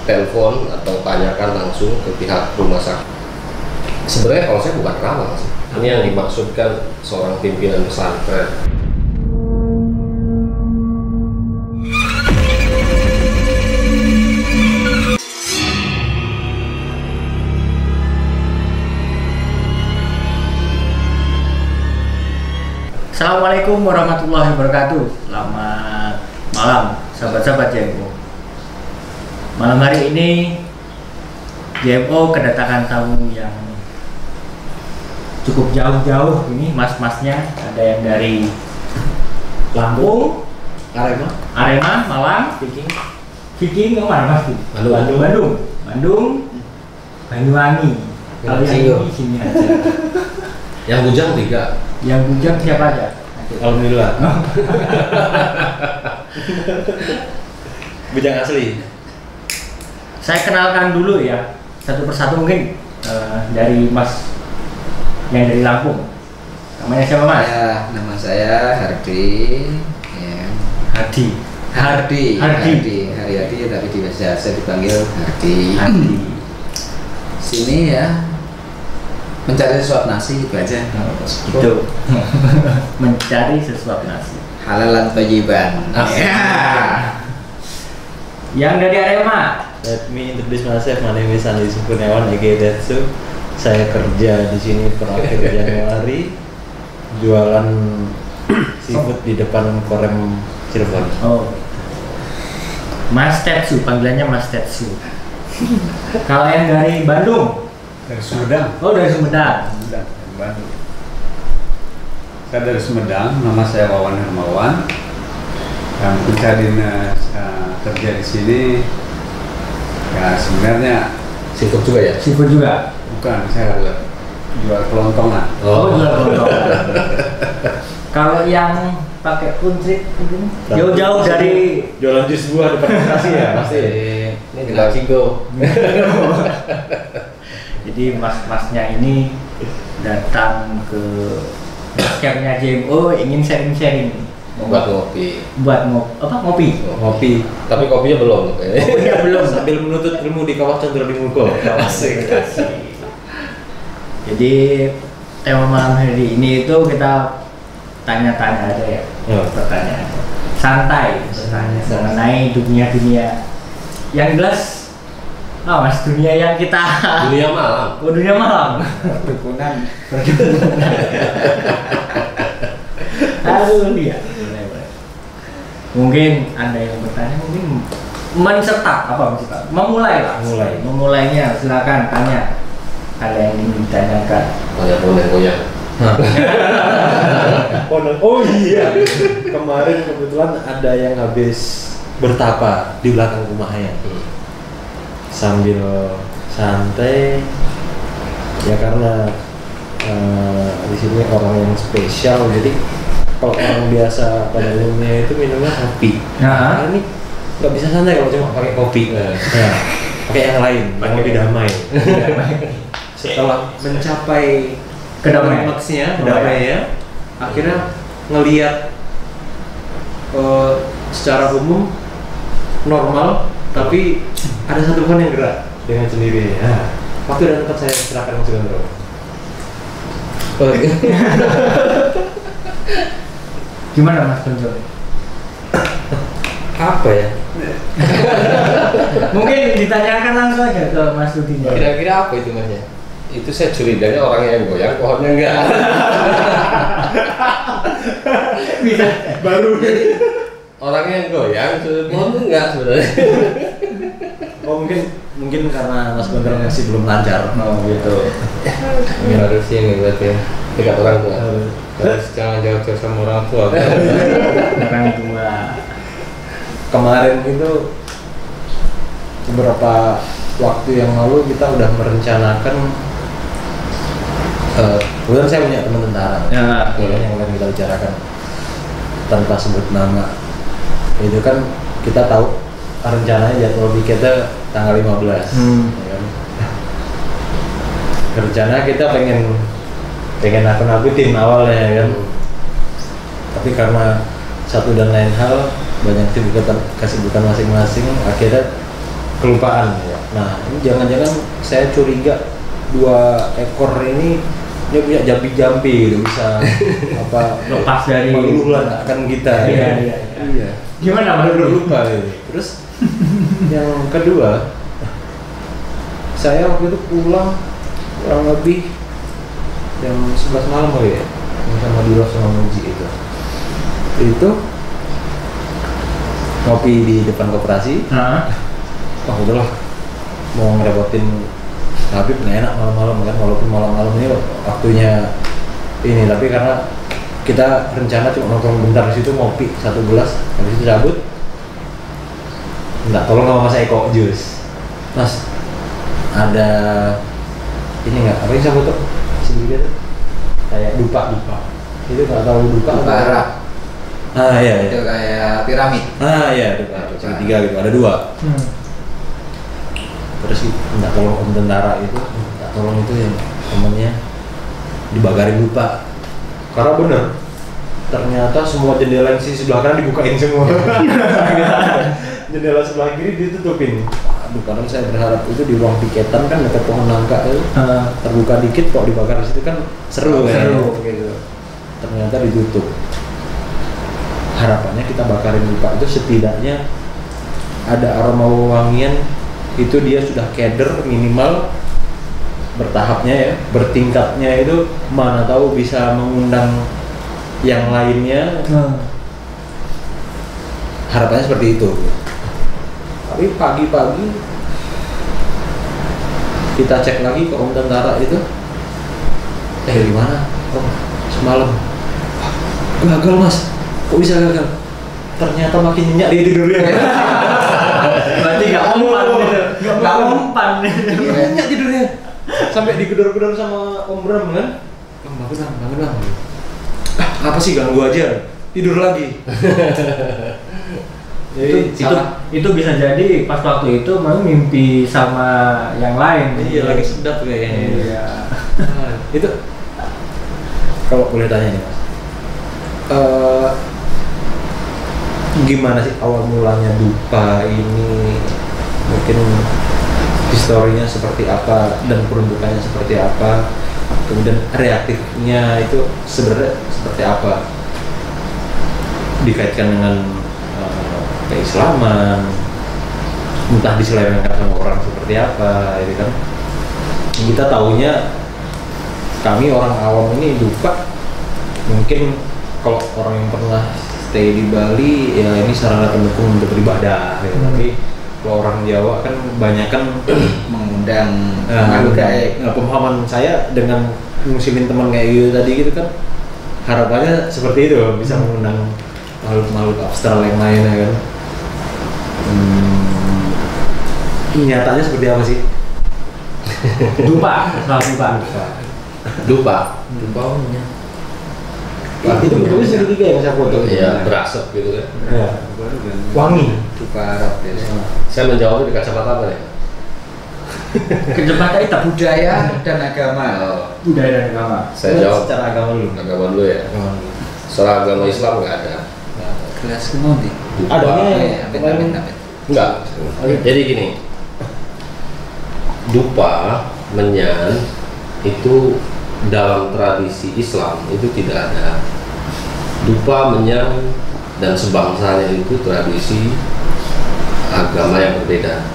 telepon atau tanyakan langsung ke pihak rumah sakit. Sebenarnya kalau saya bukan ramal sih. Ini yang dimaksudkan seorang pimpinan pesantren. Assalamualaikum warahmatullahi wabarakatuh. Selamat malam sahabat-sahabat JMO. Malam hari ini JMO kedatangan tamu yang cukup jauh-jauh. Ini mas-masnya ada yang dari Lampung, Arema, Malang, Viking, mana mas? Bandung, Banyuwangi. Kalau yang ini sini aja. Yang bujang 3. Yang bujang siapa aja? Alhamdulillah. Bujang asli. Saya kenalkan dulu ya, satu persatu mungkin dari Mas yang dari Lampung. Namanya siapa Mas? Ya, nama saya Hardi. Ya. Hardi, tapi di biasa saya dipanggil Hardi. Sini ya, mencari sesuap nasi itu aja. Gitu. Mencari sesuap nasi. Halalan thayyiban. Ya. Yang dari Arema. Let me introduce myself. My name is Andi Kurniawan aka Detsu. Saya kerja di sini per akhir Januari, jualan seafood di depan Korem Cirebon. Oh. Mas Tetsu, panggilannya Mas Tetsu. Kalau yang dari Bandung? Dari Sumedang. Oh, dari Sumedang. Dari Bandung. Saya dari Sumedang, nama saya Wawan Hermawan. Dan pencari kerja di sini, ya sebenarnya Seafood juga ya? Seafood juga? bukan, saya jual kelontongan. Oh, jual kelontongan. Kalau yang pakai kuncit mungkin jauh-jauh dari Jualan jus buah depan lokasi ya pasti. Ini tinggal Cigo. Jadi mas-masnya ini datang ke campnya JMO ingin sharing-sharing Buat ngopi. ngopi. Ngopi. Tapi kopinya belum. Kopinya belum. Sambil menuntut ilmu di Kawah Chandra di Mugo. Asik. Jadi tema malam hari ini itu kita tanya-tanya aja ya. Pertanyaan santai mengenai dunia yang jelas. Mas, dunia yang kita Dunia malam. dunia malam. Perdukunan. Aduh dia. Mungkin ada yang bertanya, mungkin mencetak apa mencetak? Memulai lah. Memulainya silakan tanya. Ada yang ingin ditanyakan. Goyang. Oh iya. Kemarin kebetulan ada yang habis bertapa di belakang rumahnya. Sambil santai ya karena di sini orang yang spesial, jadi kalau orang biasa pada umumnya itu minumnya kopi. Nah, ini nggak bisa santai kalau cuma pakai kopi. Ya, pakai yang lain, yang lebih damai. Setelah mencapai klimaksnya, damainya, akhirnya ngelihat secara umum normal, tapi ada satu pohon yang gerak dengan sendirinya. Nah, waktu dan tempat saya serahkan Mas Gondro. Gimana Mas Gondro? Apa ya? Mungkin ditanyakan langsung aja ke Mas Rudi. Kira-kira apa itu Mas ya? Itu saya curiganya orang yang goyang, pohonnya enggak. Bisa baru. Orang yang goyang, pohon tuh enggak sebenarnya. Oh mungkin karena Mas Gondro masih belum lancar. Oh gitu. Harus ini berarti dekat orang tua. Harus jangan jauh-jauh sama orang tua. Orang tua. Kemarin itu beberapa waktu yang lalu kita udah merencanakan. Kemudian saya punya teman tentara. Ya. Yang akan kita bicarakan tanpa sebut nama. Itu kan kita tahu rencananya jadwal piketnya tanggal 15. Ya kan? Rencana kita pengen nakut-nakutin awalnya ya kan. Tapi karena satu dan lain hal, banyak kesibukan masing-masing, akhirnya kelupaan ya. Nah, ini jangan-jangan saya curiga 2 ekor ini dia punya jambi-jambi gitu, bisa apa Lepas dari meluluhkan kita. Iya. Gimana Baru lupa gitu. Terus yang kedua, saya waktu itu pulang kurang lebih jam 11 malam kali ya, yang sama Dilo sama Muji itu ngopi di depan koperasi. Wah udahlah, mau ngerepotin Habib nggak enak malam-malam kan, walaupun malam-malam ini waktunya ini, tapi karena kita rencana cuma nongkrong bentar di situ ngopi 1 gelas, habis itu cabut. Enggak, tolong sama Mas Eko jus. Mas, ada ini nggak? Apa yang saya foto? Sini tuh kayak dupa. Itu nggak tahu dupa. Arab. Iya. Itu kayak piramid. Iya, dupa. Segitiga gitu, ada 2. Terus minta tolong om tentara itu, minta tolong itu yang temennya dibakarin dupa. Karena bener, ternyata semua jendela yang di sebelah kanan dibukain semua. Jendela sebelah kiri ditutupin. Aduh, kadang saya berharap itu di ruang piketan kan dekat pohon nangka itu terbuka dikit, kok dibakar di situ kan seru gitu. Ternyata ditutup. Harapannya kita bakarin dupa itu setidaknya ada aroma wangian, itu dia sudah keder minimal bertahapnya ya, bertingkatnya itu mana tahu bisa mengundang yang lainnya. Harapannya seperti itu. Tapi pagi-pagi kita cek lagi ke om tentara itu, gimana? Oh, semalam gagal mas. Kok bisa gagal? Ternyata makin nyenyak dia tidurnya. Berarti nggak umpan. Nyenyak tidurnya. Sampai digedor-gedor sama Om Bram kan? Bangun bang. Apa sih, ganggu aja. Tidur lagi. Itu bisa jadi pas waktu itu memang mimpi sama yang lain. Iya, lagi sedap kayaknya. Iya. Itu kalau boleh tanya nih mas, gimana sih awal mulanya dupa ini? Mungkin historinya seperti apa dan peruntukannya seperti apa, kemudian reaktifnya itu sebenarnya seperti apa, dikaitkan dengan keislaman, entah diselewengkan sama orang seperti apa, ini kan kita taunya, kami orang awam ini dupa mungkin kalau orang yang pernah stay di Bali ya ini sarana pendukung untuk beribadah ya. Tapi kalau orang Jawa kan banyak kan mengundang pemahaman saya dengan ngusilin teman kayak gitu tadi gitu kan, harapannya seperti itu bisa mengundang makhluk-makhluk abstrak yang lainnya kan. Nyatanya seperti apa sih? Dupa. Itu bentuknya segitiga yang saya foto. Iya, berasap gitu kan. Iya. Wangi. Dupa Arab ya. Saya menjawab di kacamata apa ya? Kejebak itu Budaya dan agama. budaya dan agama. Saya jawab secara agama dulu. agama dulu ya. Soal agama Islam nggak ada. Kelas kemudi. Adanya Amit. Enggak. Jadi gini, dupa, menyan itu dalam tradisi Islam itu tidak ada. Dupa, menyan dan sebangsanya itu tradisi agama yang berbeda,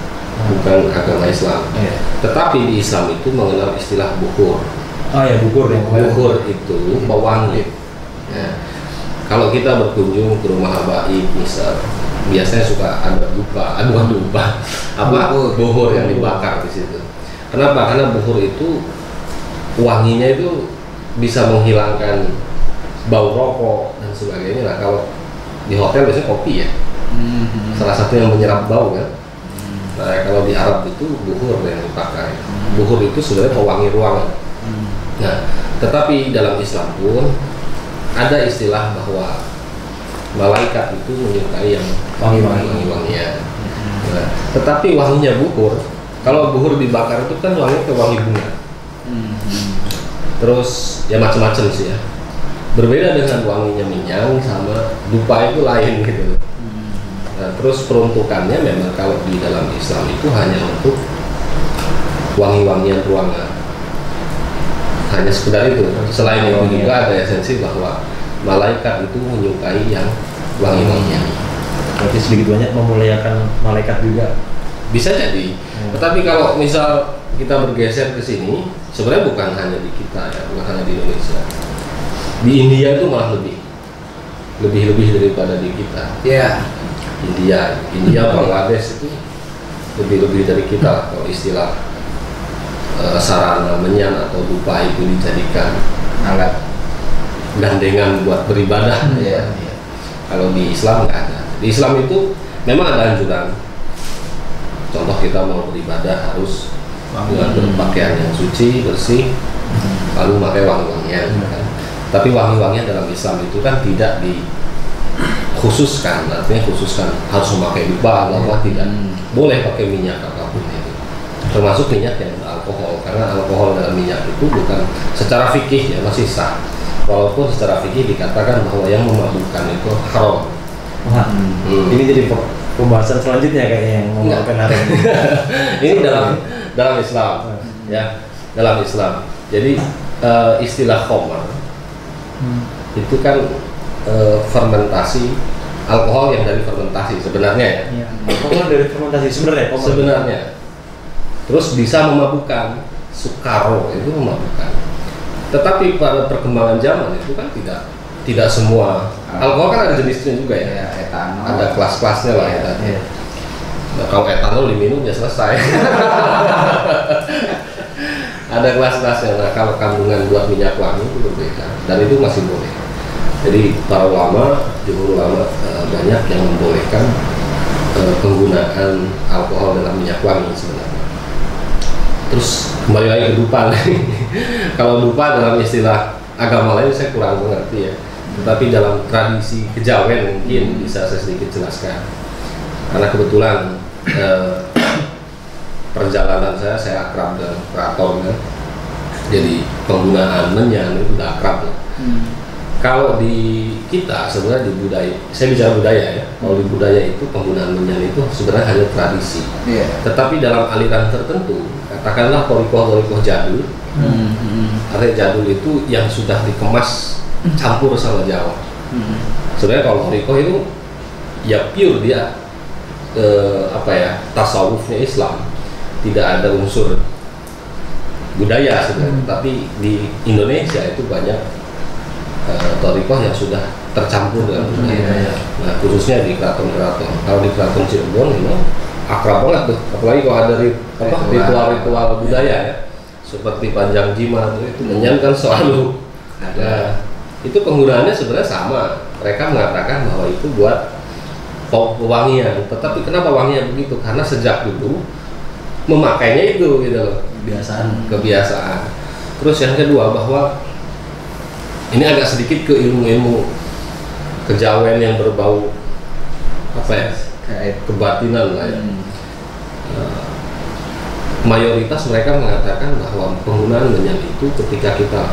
bukan agama Islam. Tetapi di Islam itu mengenal istilah bukhur. Bukhur ya. Bukhur itu pewangi. Ya. Kalau kita berkunjung ke rumah habaib misal, biasanya suka ada bukhur yang dibakar di situ. Kenapa? Karena bukhur itu wanginya itu bisa menghilangkan bau rokok dan sebagainya. Nah, kalau di hotel biasanya kopi ya, salah satu yang menyerap bau kan. Nah, kalau di Arab itu bukhur yang dipakai. Bukhur itu sebenarnya pewangi ruangan. Nah, tetapi dalam Islam pun ada istilah bahwa malaikat itu menyukai yang wangi-wangian. Nah, tetapi wanginya bukhur, kalau bukhur dibakar itu kan wangi ke wangi bunga. Terus ya macam-macam sih ya. Berbeda dengan wanginya minyak sama dupa itu lain gitu. Nah, terus peruntukannya memang kalau di dalam Islam itu hanya untuk wangi-wangian ruangan, hanya sekedar itu. Selain itu juga ada esensi bahwa malaikat itu menyukai yang wangi-wangian. Berarti sedikit banyak memuliakan malaikat juga. Bisa jadi. Tetapi kalau misal kita bergeser ke sini, sebenarnya bukan hanya di kita ya, bukan hanya di Indonesia. Di India itu malah lebih daripada di kita. Iya. India, Bangladesh itu lebih dari kita lah, kalau istilah sarana menyan atau dupa itu dijadikan alat gandengan buat beribadah. Iya. Kalau di Islam nggak ada. Di Islam itu memang ada anjuran. Contoh kita mau beribadah harus dengan berpakaian yang suci, bersih, lalu pakai wangi-wangian. Kan? Tapi wangi-wangian dalam Islam itu kan tidak dikhususkan, artinya khususkan harus memakai dupa bahwa tidak boleh pakai minyak apapun itu. Termasuk minyak yang alkohol, karena alkohol dalam minyak itu bukan secara fikih ya masih sah. Walaupun secara fikih dikatakan bahwa yang memabukkan itu haram. Wah, ini jadi pembahasan selanjutnya kayaknya yang memabukkan haram. Ini dalam Islam, ya, dalam Islam. Jadi istilah khamar itu kan fermentasi alkohol yang dari fermentasi sebenarnya ya. Alkohol dari fermentasi sebenarnya. Terus bisa memabukkan, sukaro itu memabukkan. Tetapi pada perkembangan zaman itu kan tidak semua alkohol kan ada jenisnya juga ya. Etanol. Ada kelas-kelasnya lah ya. Nah, kalau etanol diminum ya selesai. Ada kelas-kelasnya. Nah, kalau kandungan buat minyak wangi itu berbeda dan itu masih boleh. Jadi para ulama, jumhur ulama banyak yang membolehkan penggunaan alkohol dalam minyak wangi sebenarnya. Terus kembali lagi ke dupa. Kalau dupa dalam istilah agama lain saya kurang mengerti ya. Tetapi dalam tradisi kejawen mungkin bisa saya sedikit jelaskan. Karena kebetulan perjalanan saya akrab dengan keraton kan. Jadi penggunaan menyan itu udah akrab. Kalau di kita sebenarnya di budaya, saya bicara budaya ya. Kalau di budaya itu penggunaan menyan itu sebenarnya hanya tradisi. Tetapi dalam aliran tertentu, katakanlah torikoh jadul, artinya jadul itu yang sudah dikemas campur sama Jawa. Sebenarnya kalau torikoh itu ya pure dia tasawufnya Islam, tidak ada unsur budaya sebenarnya. Tapi di Indonesia itu banyak torikoh yang sudah tercampur dengan budaya. Nah, khususnya di keraton-keraton. Kalau di keraton Cirebon memang akrab banget tuh, apalagi kalau ada ritual-ritual budaya ya, seperti panjang jimat itu menyan kan selalu. Nah, itu penggunaannya sebenarnya sama. Mereka mengatakan bahwa itu buat pewangian. Tetapi kenapa wanginya begitu? Karena sejak dulu memakainya itu gitu loh. Kebiasaan. Terus yang kedua bahwa ini agak sedikit ke ilmu-ilmu kejawen yang berbau kebatinan lah ya. Mayoritas mereka mengatakan bahwa penggunaan menyan itu ketika kita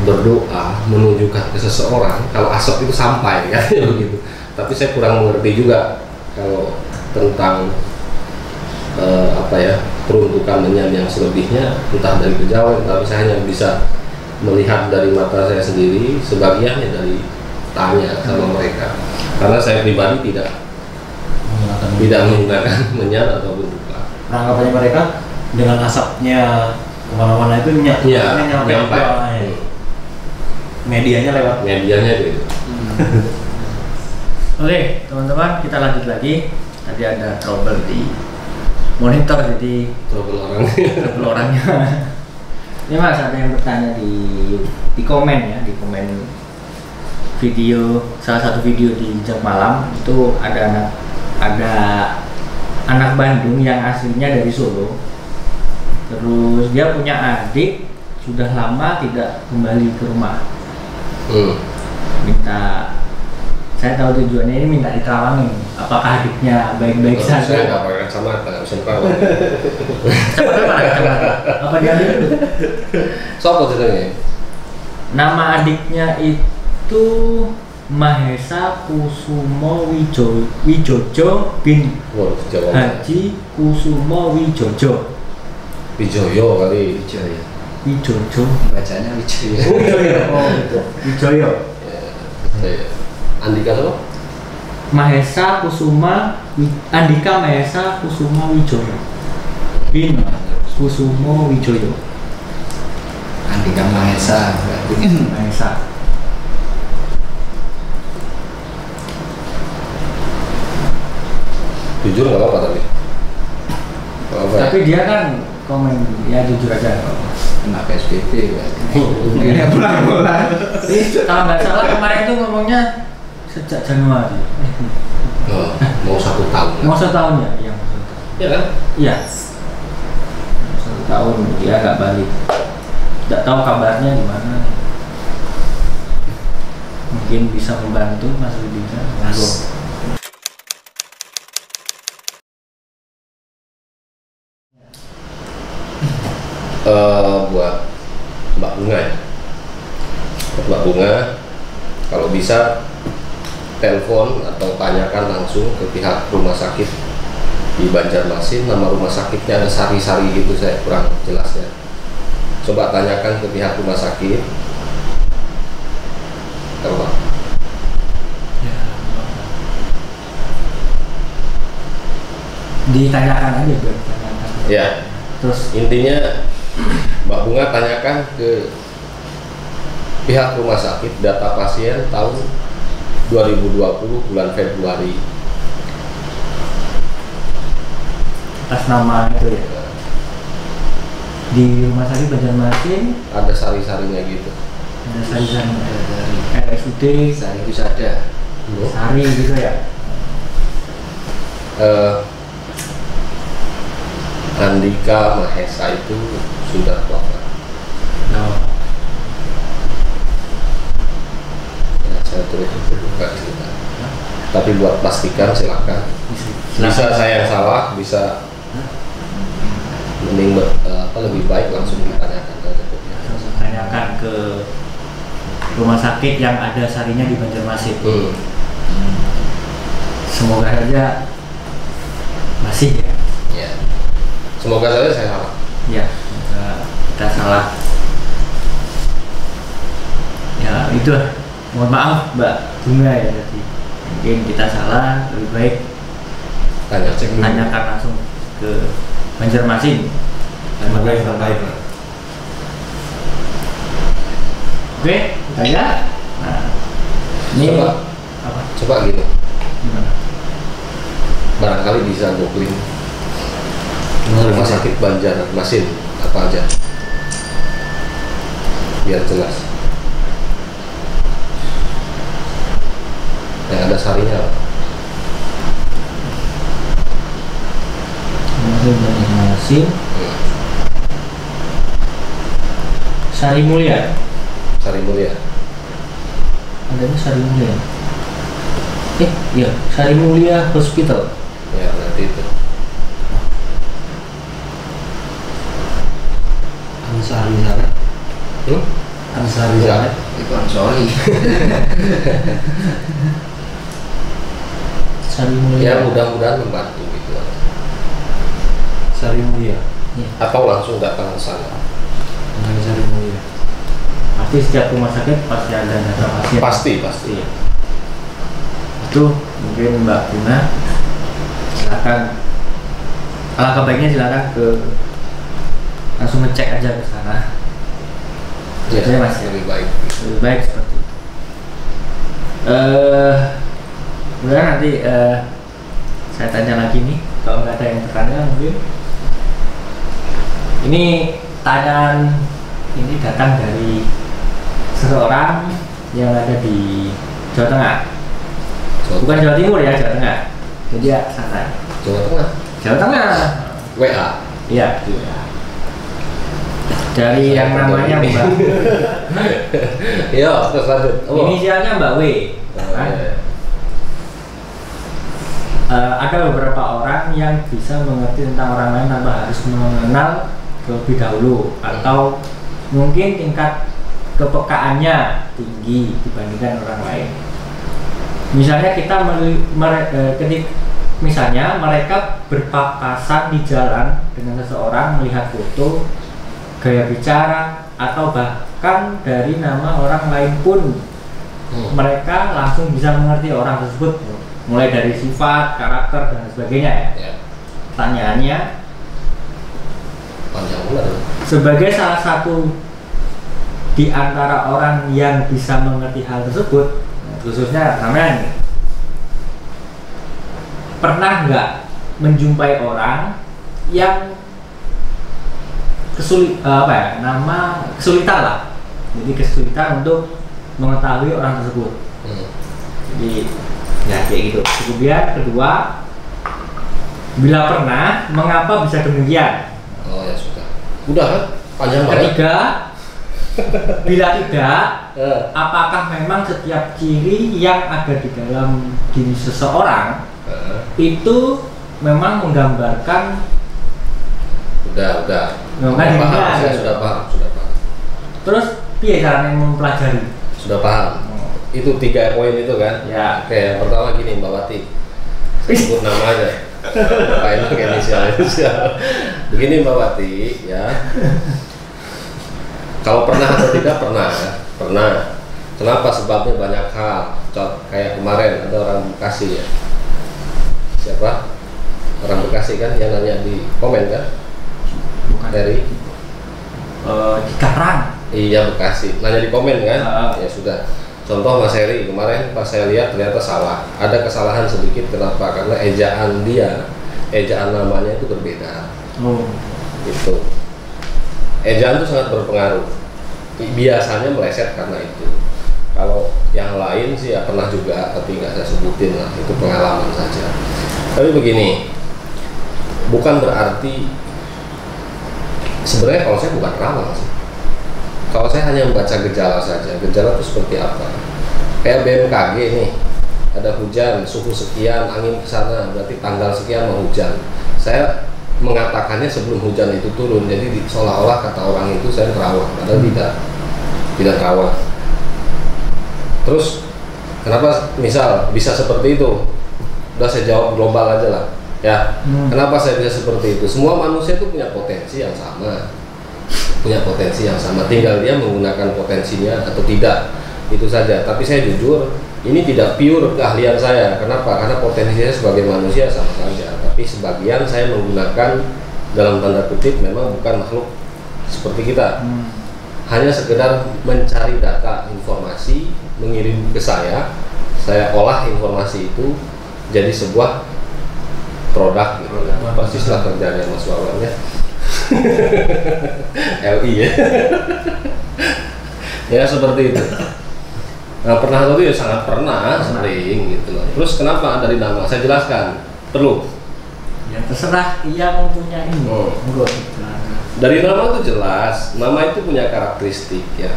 berdoa menunjukkan ke seseorang kalau asap itu sampai kan begitu. Tapi saya kurang mengerti juga kalau tentang peruntukan menyan yang selebihnya entah dari kejawen, tapi saya hanya bisa melihat dari mata saya sendiri, sebagiannya dari tanya sama mereka. Karena saya pribadi tidak menggunakan menyan ataupun dupa. Anggapannya mereka dengan asapnya kemana-mana itu nyampe. Medianya itu. Oke, teman-teman, kita lanjut lagi. Tadi ada trouble di monitor, jadi trouble orangnya. Ini Mas, ada yang bertanya di komen ya, di komen video, salah satu video di Jam Malam itu ada anak Bandung yang aslinya dari Solo. Terus dia punya adik sudah lama tidak kembali ke rumah. Saya tahu tujuannya ini minta diterawangin. Apakah adiknya baik-baik saja? Saya nggak pakai kacamata, nggak bisa terawang. Apa dia itu? Sopo ceritanya? Nama adiknya itu Mahesa Kusumo Wijojo bin Waduh, Jawa. Haji Kusumo Wijojo. Wijoyo kali. Wijaya. Wijojo. Bacanya Wijaya. Oh, Wijoyo. Oh, gitu. Wijoyo. Ya. Andika apa? Mahesa Kusuma Andika Mahesa Kusuma Wijoyo bin Kusumo Wijoyo. Andika Mahesa berarti. Mahesa. Jujur nggak apa-apa tapi. Nggak apa-apa ya? Tapi dia kan komen ya jujur aja. Kena PSBB berarti. Ya bulan-bulan. Kalau nggak salah kemarin itu ngomongnya sejak Januari. Oh, mau 1 tahun. Mau 1 tahun ya? Iya. Ya kan? Iya. 1 tahun dia nggak balik. Nggak tahu kabarnya gimana. Mungkin bisa membantu Mas Rudika. Monggo. Buat Mbak Bunga ya. Buat Mbak Bunga, kalau bisa telepon atau tanyakan langsung ke pihak rumah sakit di Banjarmasin. Nama rumah sakitnya ada Sari-Sari gitu, saya kurang jelas ya. Coba tanyakan ke pihak rumah sakit. Coba. Ditanyakan aja biar ditanyakan. Ya, Terus intinya Mbak Bunga tanyakan ke pihak rumah sakit data pasien tahun 2020 bulan Februari. atas nama itu ya. Di rumah sakit Banjarmasin Ada sari-sarinya gitu. ada sari-sari dari RSUD Sari itu ada. Sari gitu ya. Andika Mahesa itu sudah wafat. Oh. Ya, saya tulis itu bukan cerita. Tapi buat pastikan silakan. Bisa saya yang salah, bisa mending lebih baik langsung ditanyakan aja. Tanyakan ke rumah sakit yang ada sarinya di Banjarmasin. Semoga saja masih ya. Ya. Semoga saja saya salah. Ya, semoga kita salah. Ya itu, mohon maaf Mbak Bunga ya tadi. Mungkin kita salah, lebih baik tanyakan langsung ke Banjarmasin. Terima kasih terbaik lah. Oke, kita ya. Nah, ini Coba. apa? Coba gitu. Gimana? Barangkali bisa googling rumah sakit Banjarmasin apa aja, biar jelas. Yang ada sarinya apa? Banjarmasin. Sari Mulia. Sari Mulia. Adanya Sari Mulia. Iya, Sari Mulia Hospital. Ya, nanti itu. Ansari sana. Ansari sana. Itu sorry. Sari Mulia. Ya, mudah-mudahan membantu gitu. Sari Mulia. Atau langsung datang ke sana. Sari Mulia. Pasti setiap rumah sakit pasti ada data pasien. Pasti. Itu mungkin Mbak Bunga silakan. Alangkah baiknya silakan ke langsung ngecek aja ke sana. Ya, Saya Mas. lebih baik. Lebih baik seperti itu. Kemudian nanti saya tanya lagi nih, kalau nggak ada yang bertanya mungkin. Ini tanyaan ini datang dari seseorang yang ada di Jawa Tengah, bukan Jawa Timur ya, Jawa Tengah. Jadi ya sana. Jawa Tengah. Jawa Tengah. WA. Iya. Dari yang namanya Mbak. Iya, terus lanjut. Inisialnya Mbak W. Ada beberapa orang yang bisa mengerti tentang orang lain tanpa harus mengenal terlebih dahulu, atau mungkin tingkat kepekaannya tinggi dibandingkan orang lain. Misalnya misalnya mereka berpapasan di jalan dengan seseorang, melihat foto, gaya bicara, atau bahkan dari nama orang lain pun mereka langsung bisa mengerti orang tersebut, mulai dari sifat, karakter, dan sebagainya ya. Pertanyaannya, sebagai salah satu di antara orang yang bisa mengerti hal tersebut, khususnya sampean, pernah nggak menjumpai orang yang kesulitan lah, jadi kesulitan untuk mengetahui orang tersebut. Jadi ya kayak gitu. Kemudian kedua, bila pernah, mengapa bisa demikian? Oh ya sudah. Udah kan? Panjang banget. Ketiga, bila tidak, apakah memang setiap ciri yang ada di dalam diri seseorang itu memang menggambarkan? Udah. Sudah paham. Terus piye caranya mempelajari? Sudah paham. Itu 3 poin itu kan? Ya. Oke, yang pertama gini Mbak Wati. Sebut nama aja. Pakai inisial. Begini Mbak Wati, ya. Kalau pernah atau tidak pernah. Kenapa? Sebabnya banyak hal. Kayak kemarin ada orang Bekasi ya. Siapa? Orang Bekasi kan yang nanya di komen kan? Bukan. Dari Cikarang. Iya Bekasi. Nanya di komen kan? Ya sudah. Contoh Mas Heri kemarin pas saya lihat ternyata salah. Ada kesalahan sedikit. Kenapa? Karena ejaan namanya itu berbeda. Itu. Ejaan itu sangat berpengaruh. Biasanya meleset karena itu. Kalau yang lain sih ya pernah juga, tapi nggak saya sebutin lah. Itu pengalaman saja. Tapi begini, bukan berarti sebenarnya kalau saya bukan ramal sih. Kalau saya hanya membaca gejala saja, gejala itu seperti apa? Kayak BMKG nih, ada hujan, suhu sekian, angin ke sana, berarti tanggal sekian mau hujan. Saya mengatakannya sebelum hujan itu turun, jadi seolah-olah kata orang itu saya terawat, padahal tidak terawat. Terus kenapa misal bisa seperti itu? Udah saya jawab global aja lah, ya. Kenapa saya bisa seperti itu? Semua manusia itu punya potensi yang sama. Tinggal dia menggunakan potensinya atau tidak, itu saja. Tapi saya jujur, ini tidak pure keahlian saya. Kenapa? Karena potensi saya sebagai manusia sama saja, tapi sebagian saya menggunakan dalam tanda kutip memang bukan makhluk seperti kita. Hanya sekedar mencari data, informasi, mengirim ke saya olah informasi itu jadi sebuah produk gitu. Persislah kerjanya Mas Wawan ya. LI ya. Ya seperti itu. Nah, pernah atau ya sangat pernah, sering gitu loh. Terus kenapa dari nama? Saya jelaskan. Perlu? Ya terserah yang mempunyai ini. Dari nama itu jelas. Nama itu punya karakteristik ya.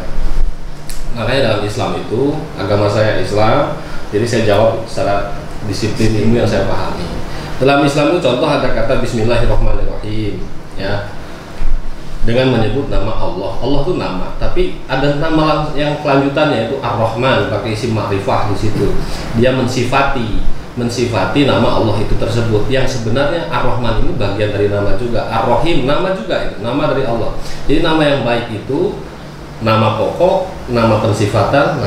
Makanya dalam Islam itu, agama saya Islam, jadi saya jawab secara disiplin ilmu yang saya pahami. Dalam Islam itu contoh ada kata Bismillahirrahmanirrahim ya, dengan menyebut nama Allah. Allah itu nama, tapi ada nama yang kelanjutannya itu Ar-Rahman, pakai isim ma'rifah di situ. Dia mensifati nama Allah itu tersebut. Yang sebenarnya Ar-Rahman ini bagian dari nama juga. Ar-Rahim nama juga itu, nama dari Allah. Jadi nama yang baik itu nama pokok, nama pensifatan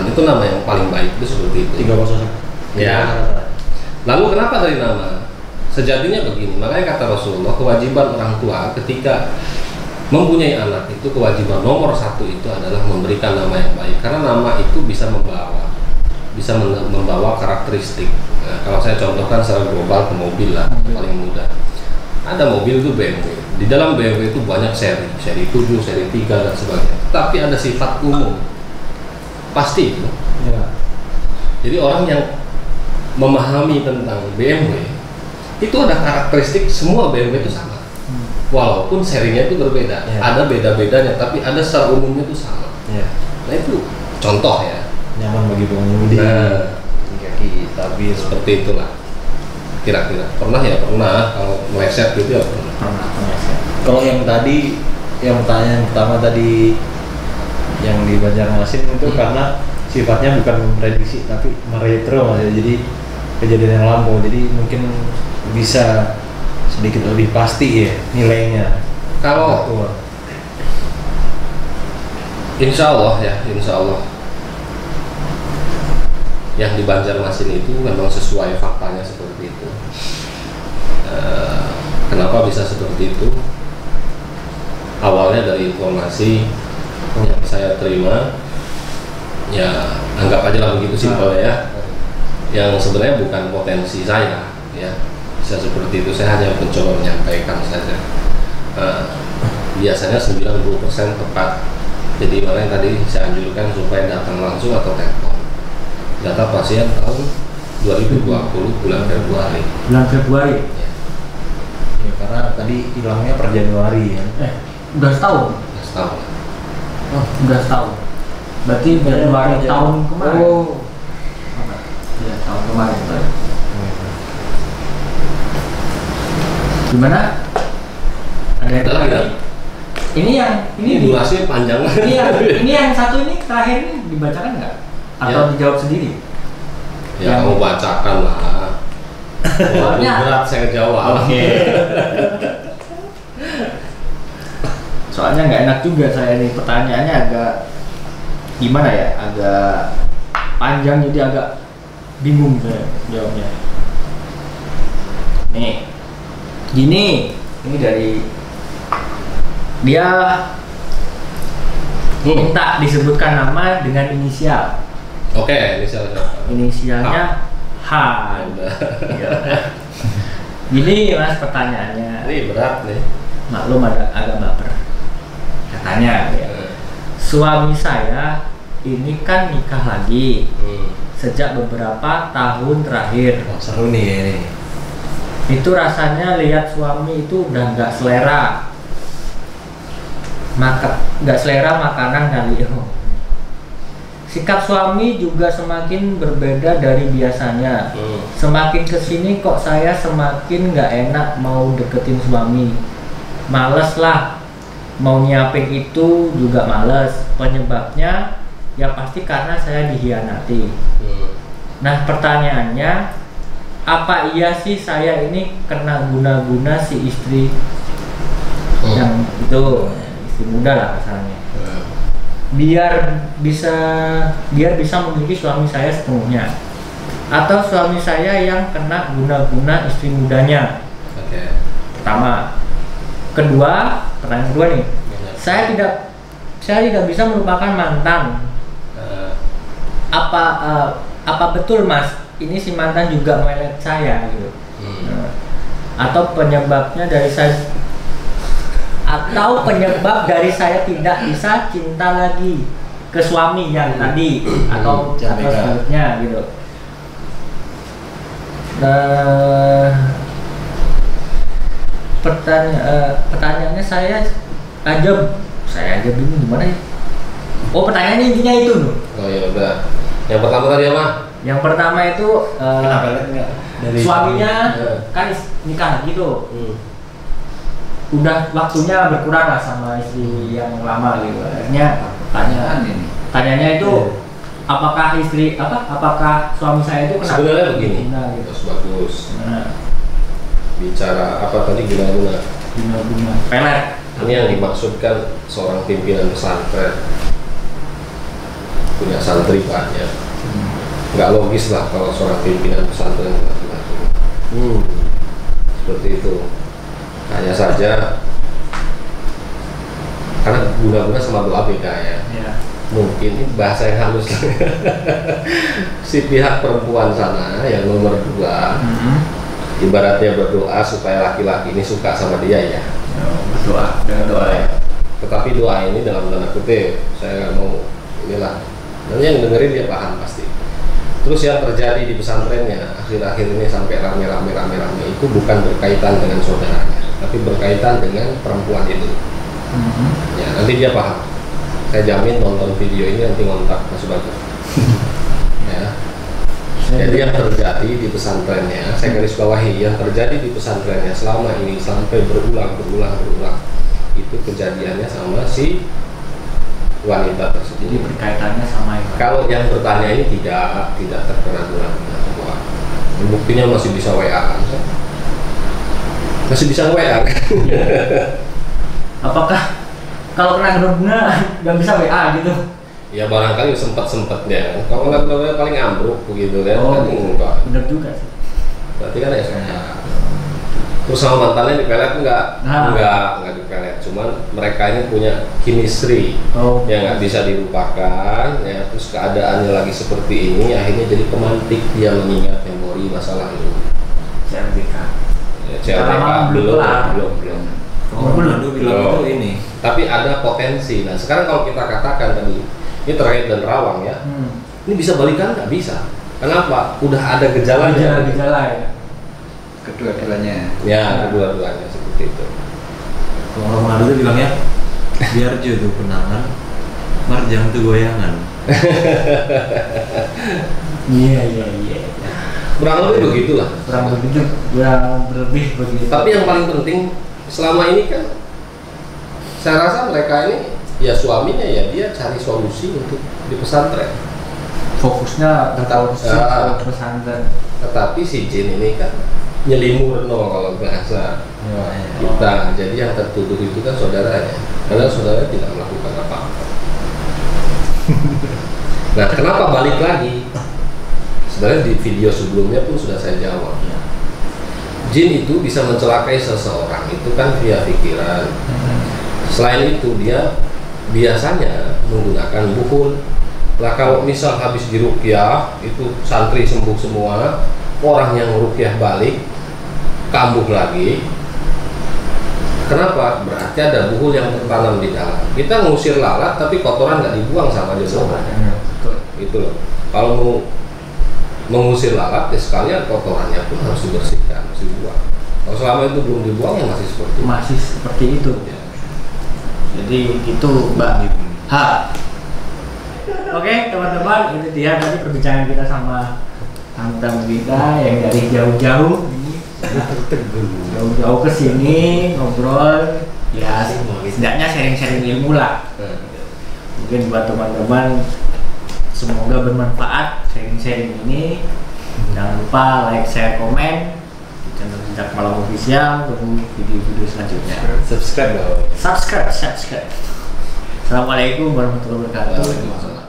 itu nama yang paling baik itu seperti itu. 301. Ya. Lalu kenapa dari nama? Sejatinya begini, makanya kata Rasulullah, kewajiban orang tua ketika mempunyai anak itu kewajiban nomor 1 itu adalah memberikan nama yang baik, karena nama itu bisa membawa karakteristik. Nah, kalau saya contohkan secara global ke mobil lah, paling mudah. Ada mobil itu BMW. Di dalam BMW itu banyak seri 7, seri 3 dan sebagainya. Tapi ada sifat umum. Pasti itu. Ya. Jadi orang yang memahami tentang BMW itu ada karakteristik semua BMW itu sama. Walaupun serinya itu berbeda. Ya. Ada beda-bedanya, tapi ada secara umumnya itu sama. Ya. Nah itu contoh ya. Nyaman bagi pengemudi. Nah, kaki tabir seperti itulah. Kira-kira pernah kalau meleset gitu ya pernah meleset. Kalau yang tadi yang pertanyaan pertama tadi yang di Banjarmasin itu karena sifatnya bukan memprediksi tapi meretro Mas ya. Jadi kejadian yang lampau, jadi mungkin bisa sedikit lebih pasti ya nilainya. Kalau insya Allah yang di Banjarmasin itu memang sesuai faktanya seperti itu. Kenapa bisa seperti itu? Awalnya dari informasi yang saya terima, ya anggap aja lah begitu simpel ya, yang sebenarnya bukan potensi saya ya, bisa seperti itu. Saya hanya mencoba menyampaikan saja. Biasanya 90% tepat. Jadi mana yang tadi saya anjurkan supaya datang langsung atau telepon. Data pasien tahun 2020 bulan Februari. Bulan Februari. Ya. Ya, karena tadi hilangnya per Januari ya. Udah setahun. Setahun. Udah setahun. Berarti Februari tahun kemarin. Oh. Iya, tahun kemarin. Gimana? Ada yang Ada lagi? Ini durasinya panjang. ini yang satu ini terakhir ini dibacakan nggak? Atau Ya. dijawab sendiri? Ya kamu bacakan lah. Soalnya Berat saya jawab. Oke. Soalnya nggak enak juga saya nih, pertanyaannya agak gimana ya, agak panjang jadi agak bingung saya jawabnya. Nih, gini, ini dari dia minta disebutkan nama dengan inisial. Oke, inisial siapa? Inisialnya H. Udah. Ya. Gini Mas pertanyaannya. Ini berat nih. Maklum agak baper. Katanya ya. Suami saya ini kan nikah lagi sejak beberapa tahun terakhir. Oh, seru nih ya ini. Itu rasanya lihat suami itu udah nggak selera. Nggak selera makanan kali ya. Sikap suami juga semakin berbeda dari biasanya. Semakin kesini kok saya semakin nggak enak mau deketin suami. Males lah, mau nyiapin itu juga males. Penyebabnya ya pasti karena saya dihianati. Nah pertanyaannya, apa iya sih saya ini kena guna-guna si istri yang itu, istri muda lah misalnya, biar bisa memiliki suami saya sepenuhnya, atau suami saya yang kena guna-guna istri mudanya? Oke. Pertama. Pertanyaan kedua nih, saya tidak bisa melupakan mantan. Apa betul Mas ini si mantan juga melet saya gitu? Atau penyebab dari saya tidak bisa cinta lagi ke suami yang tadi, atau sebaliknya gitu. Pertanyaannya saya aja bingung gimana ya. Oh pertanyaannya intinya itu loh. Oh ya udah. Yang pertama tadi apa? Yang pertama itu Kenapa enggak dari suaminya suami? kan nikah gitu. Udah waktunya berkurang lah sama istri yang lama gitu. Akhirnya tanyanya itu apakah suami saya itu kena Sebenarnya begini. guna gitu. Terus bagus. Nah, Bicara apa tadi guna-guna. guna pelet. Ini yang dimaksudkan seorang pimpinan pesantren, punya santri banyak. Nggak logis lah kalau seorang pimpinan pesantren laki-laki. Seperti itu. Hanya saja karena guna-guna sama doa beda ya. Mungkin ini bahasa yang halus. Si pihak perempuan sana yang nomor 2 ibaratnya berdoa supaya laki-laki ini suka sama dia ya. Berdoa dengan doa ya. Tetapi doa ini dalam tanda kutip, saya nggak mau inilah. Dan yang dengerin dia paham pasti. Terus yang terjadi di pesantrennya akhir-akhir ini sampai rame-rame itu bukan berkaitan dengan saudaranya, tapi berkaitan dengan perempuan itu. Ya nanti dia paham. Saya jamin nonton video ini nanti ngontak Mas Bagus. Ya. Jadi yang terjadi di pesantrennya, saya garis bawahi, yang terjadi di pesantrennya selama ini sampai berulang itu kejadiannya sama si wanita Jadi tersebut. berkaitannya sama itu. Kalau yang bertanya ini tidak terkena narkoba. Buktinya masih bisa WA, masih bisa WA. Apakah kalau kena guna nggak bisa WA gitu? Ya barangkali sempatnya. Kalau nggak benar paling ambruk begitu kan? Oh, Kan enggak. bener juga sih. Berarti kan ya. Terus sama mantannya dipelet enggak dipelet. Cuman mereka ini punya chemistry Oh, yang nggak bisa dilupakan. Ya terus keadaannya lagi seperti ini, akhirnya jadi pemantik dia mengingat memori masalah itu. CLBK. Ya, CLBK belum. Oh, Manado bilang itu ini. Tapi ada potensi. Nah sekarang kalau kita katakan tadi ini terkait dan Rawang ya, ini bisa balikan nggak bisa? Kenapa? Udah ada gejalanya. Gejala ya. Kedua-duanya. Ya kedua-duanya seperti itu. Kalau Manado tuh bilangnya biar tuh kenangan, marjang tuh goyangan. Iya. Kurang lebih begitulah. Kurang lebih begitu. Tapi yang paling penting selama ini kan saya rasa mereka ini ya suaminya ya dia cari solusi untuk di pesantren. Fokusnya Tetap, ke pesantren. Tetapi si Jin ini kan nyelimur kalau bahasa kita. Jadi yang tertuduh itu kan saudaranya, karena saudara tidak melakukan apa-apa. Nah, kenapa balik lagi? Sebenarnya di video sebelumnya pun sudah saya jawab. Jin itu bisa mencelakai seseorang itu kan via pikiran. Selain itu dia biasanya menggunakan buhul. Lah kalau misal habis diruqyah itu santri sembuh semua, orang yang ruqyah balik kambuh lagi. Kenapa? Berarti ada buhul yang tertanam di dalam. Kita ngusir lalat tapi kotoran nggak dibuang sama jodoh. Gitu loh. Kalau mau mengusir lalat ya sekalian kotorannya pun harus dibersihkan, harus dibuang. Kalau selama itu belum dibuang ya masih seperti itu. Ya. Jadi itu Mbak H. Oke teman-teman, itu dia tadi perbincangan kita sama tamu kita yang dari jauh-jauh ini, jauh-jauh ke sini ngobrol, ya setidaknya sharing-sharing ilmu lah. Mungkin buat teman-teman semoga bermanfaat sharing-sharing ini. Jangan lupa like, share, komen di channel Jejak Malam Official. Tunggu video-video selanjutnya. Subscribe dong. Subscribe. Assalamualaikum warahmatullahi wabarakatuh.